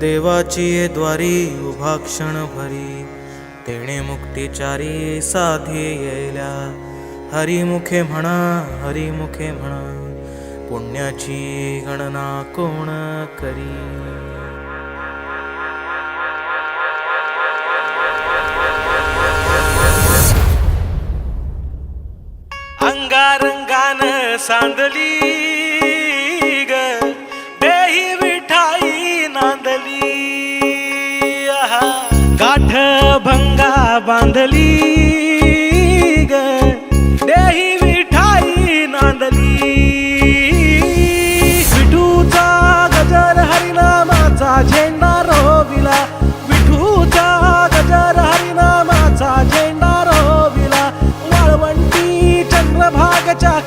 देवाची ये द्वारी उभा क्षण भरी, तेणे मुक्तिचारी साधी येल्या. हरिमुखे म्हणा, हरिमुखे म्हणा, पुण्याची गणना कोण करी. अंगारंगान सांडली ग देही विठाई नांदली. गाठ भंगा बांधली ग देही विठाई नांदली. विठूचा गजर हरिनामाचा झेंडा रोविला. विठूचा गजर हरिनामाचा झेंडा रोविला. वाळवंटी चंद्रभागच्या